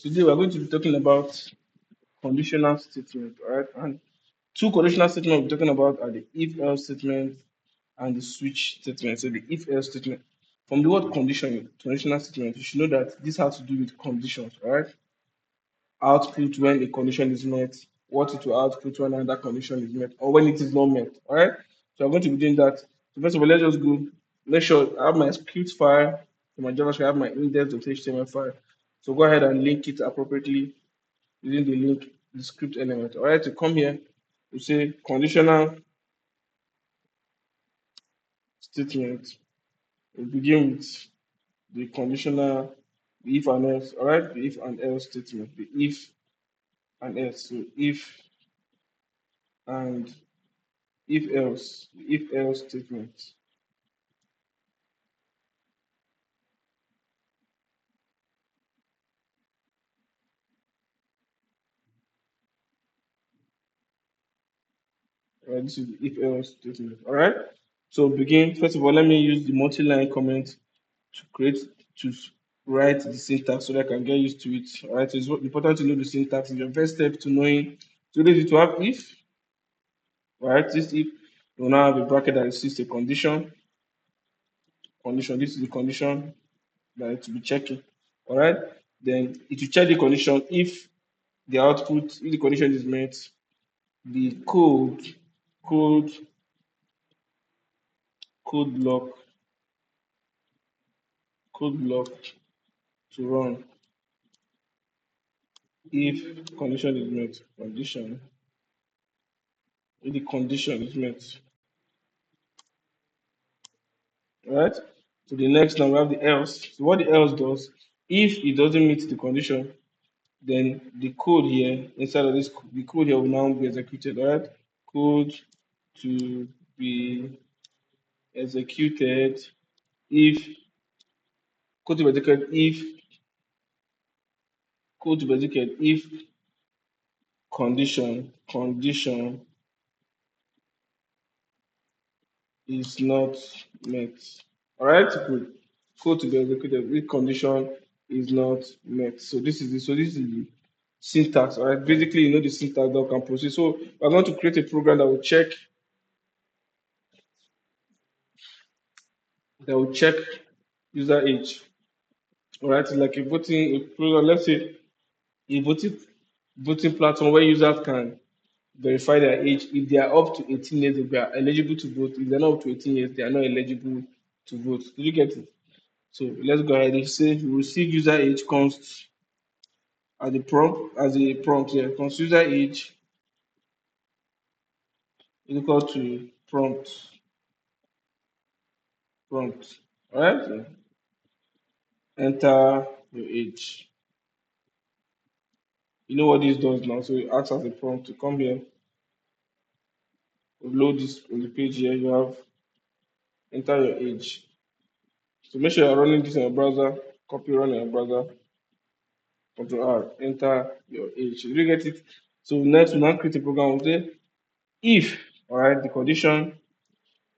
Today we're going to be talking about conditional statement, all right? And two conditional statements we're talking about are the if-else statement and the switch statement. So the if-else statement, from the word conditional statement, you should know that this has to do with conditions, all right? Output when a condition is met, what it will output when another condition is met, or when it is not met, all right? So I'm going to be doing that. So first of all, let's just go. Make sure I have my script file for my JavaScript, I have my index.html file. So go ahead and link it appropriately using the link, the script element. All right, to come here, we say conditional statement. We begin with the conditional, the if and else. All right, the if and else statement, the if and else. So if and if else, the if else statement. All right, this is the if else statement. All right. So begin. First of all, let me use the multi-line comment to create to write the syntax so that I can get used to it. All right, so it's important to know the syntax. It's your first step to knowing. So this is to have if. All right, this if you will now have a bracket that is a condition. Condition. This is the condition that it will be checking. All right, then it will check the condition if the output, if the condition is met, the code code block code block to run if condition is met. Condition if the condition is met. All right. So the next now we have the else. So what the else does, if it doesn't meet the condition, then the code here inside of this, the code here will now be executed. All right. Code to be executed if code to be executed if code to be executed if condition is not met. All right, good. Code to be executed if condition is not met. So this is the syntax. All right, basically you know the syntax that can proceed. So we're going to create a program that will check user age. All right, it's like a voting a program. Let's say a voting platform where users can verify their age. If they are up to 18 years, they are eligible to vote. If they're not up to 18 years, they are not eligible to vote. Did you get it? So let's go ahead. If say we receive user age const as a prompt here, const user age is equal to prompt. All right. So enter your age. You know what this does now. So it acts as a prompt to come here, load this on the page here. You have enter your age. So make sure you're running this in your browser. Copy run in your browser. Control R. Enter your age. Did you get it? So next we now create a program. We'll say if all right the condition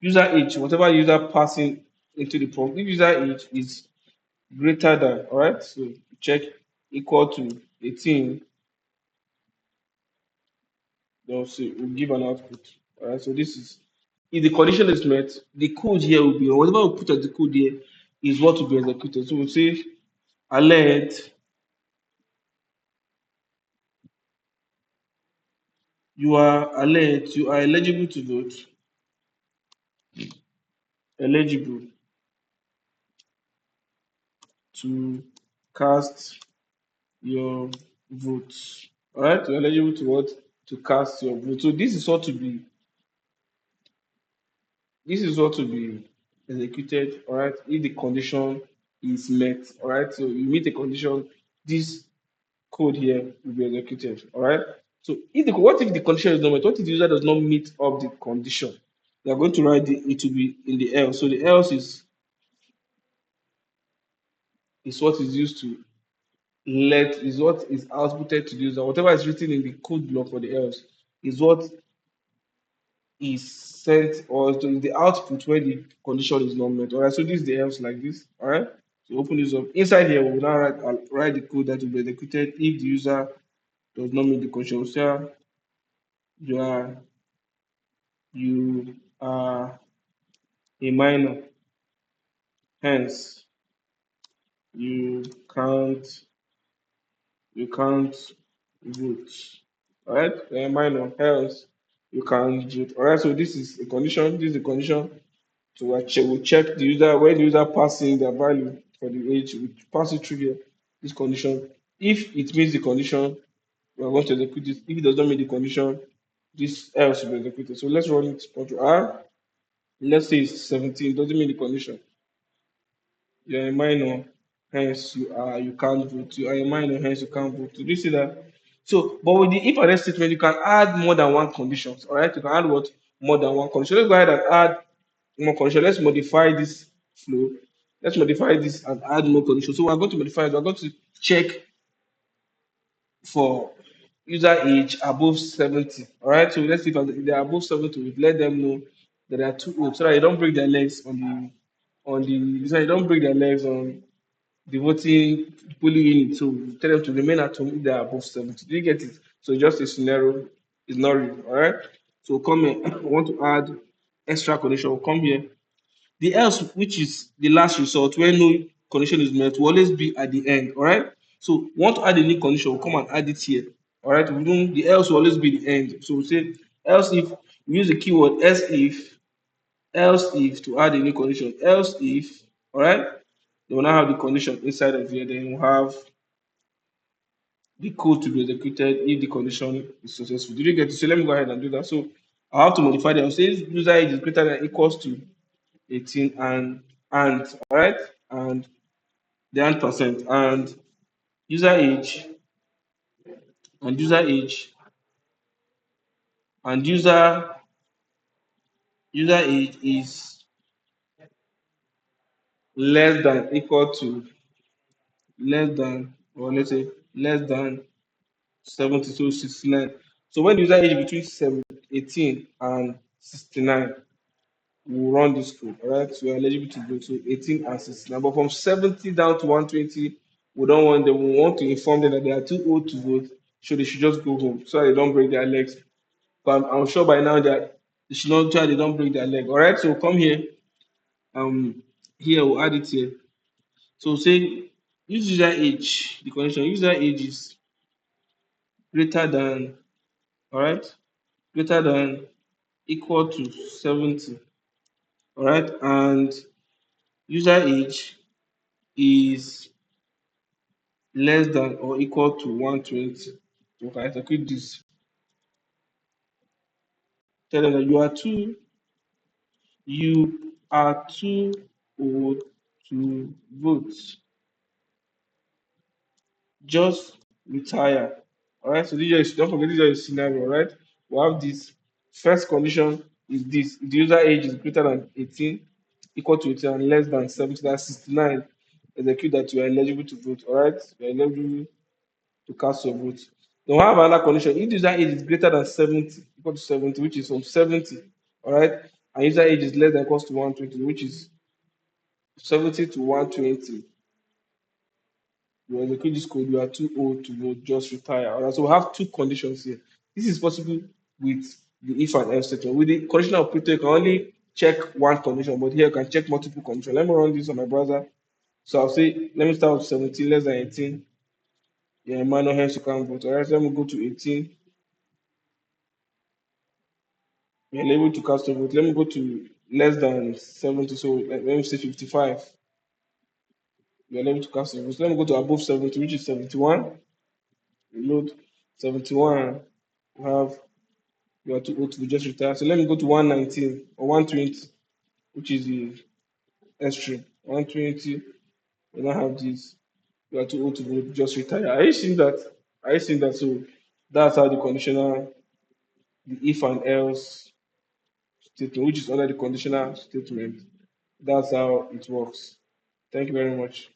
user age, whatever user passing into the prompt, if user age is greater than, all right, so check equal to 18, then see we'll give an output. All right, so this is if the condition is met, the code here will be, or whatever we put as the code here is what will be executed. So we'll say alert, you are eligible to vote, eligible to cast your vote. All right, you're eligible to what? To cast your vote. So this is what to be executed. All right, if the condition is met. All right, so you meet the condition, this code here will be executed. All right. So what if the condition is not met? What if the user does not meet up the condition? You are going to write it will be in the else. So the else is what is used to is what is outputted to the user. Whatever is written in the code block for the else is what is sent or is the output when the condition is not met. All right, so this is the else like this. All right. So open this up. Inside here, we will now write the code that will be executed if the user does not meet the condition. We'll say you are you are a minor, hence you can't you can't vote. Alright, a minor, hence you can't vote. Alright, so this is a condition. This is a condition. So we'll check the user when the user passes their value for the age, we pass it through here, this condition. If it meets the condition, we are going to execute it. If it does not meet the condition, this else will be executed. So let's run it. Control R. Let's say it's 17, doesn't meet the condition. You're a minor, hence you can't vote. You are a minor, hence you can't vote. Did you see that? So, but with the if and else statement, you can add more than one conditions. All right, you can add what more than one condition. Let's go ahead and add more condition. Let's modify this flow. Let's modify this and add more conditions. So we're going to modify it. We're going to check for user age above 70. All right, so let's see if they're above 70, we let them know that they are too old so that they don't break their legs on the so they don't break their legs on the voting polling unit. So we tell them to remain at home if they are above 70. Do you get it? So just a scenario is not real. All right. So come here. I want to add extra condition. We'll come here. The else, which is the last result, where no condition is met, will always be at the end. All right. So want to add a new condition, we'll come and add it here. All right. The else will always be the end. So we say else if we use the keyword else if to add a new condition, else if, all right, they will now have the condition inside of here, then we'll have the code to be executed if the condition is successful. Did you get it? So let me go ahead and do that. So I have to modify them. Say user age is greater than or equals to 18 and all right, and the and percent and user age and user age and user age is less than equal to less than or let's say less than 70 to 69. So when the user age between 18 and 69, we'll run this code. All right, so we're eligible to go to 18 and 69. But from 70 down to 120, we don't want them. We want to inform them that they are too old to vote, so they should just go home so that they don't break their legs. But I'm sure by now that they should not try they don't break their leg. All right, so come here. Here we'll add it here. So say use user age, the condition user age is greater than, all right, greater than equal to 70. All right, and user age is less than or equal to 120. So we can execute this. Tell them that you are too old to vote. Just retire. All right, so this is don't forget this is a scenario. All right, we have this first condition is this: if the user age is greater than 18, equal to 18, and less than 70, that's 69. Execute that you are eligible to vote. All right, you are eligible to cast your vote. Then we have another condition: if the user age is greater than 70, equal to 70, which is from 70, all right, and user age is less than equals to 120, which is 70 to 120. You execute this code, you are too old to vote, just retire. All right, so we have two conditions here. This is possible with the if and else statement. With the conditional operator, you can only check one condition, but here you can check multiple conditions. Let me run this on my browser. So I'll say, let me start with 17, less than 18. Yeah, minor, hence you can't vote. All right, so let me go to 18. You're able to cast a vote. Let me go to less than 70, so let me say 55. You're able to cast a vote. So let me go to above 70, which is 71. Reload 71. We have you are too old to just retire. So let me go to 119 or 120, which is the extreme. 120, we now have this. You are too old to vote, just retire. Are you seeing that? Are you seeing that? So that's how the conditional, the if and else statement, which is under the conditional statement, that's how it works. Thank you very much.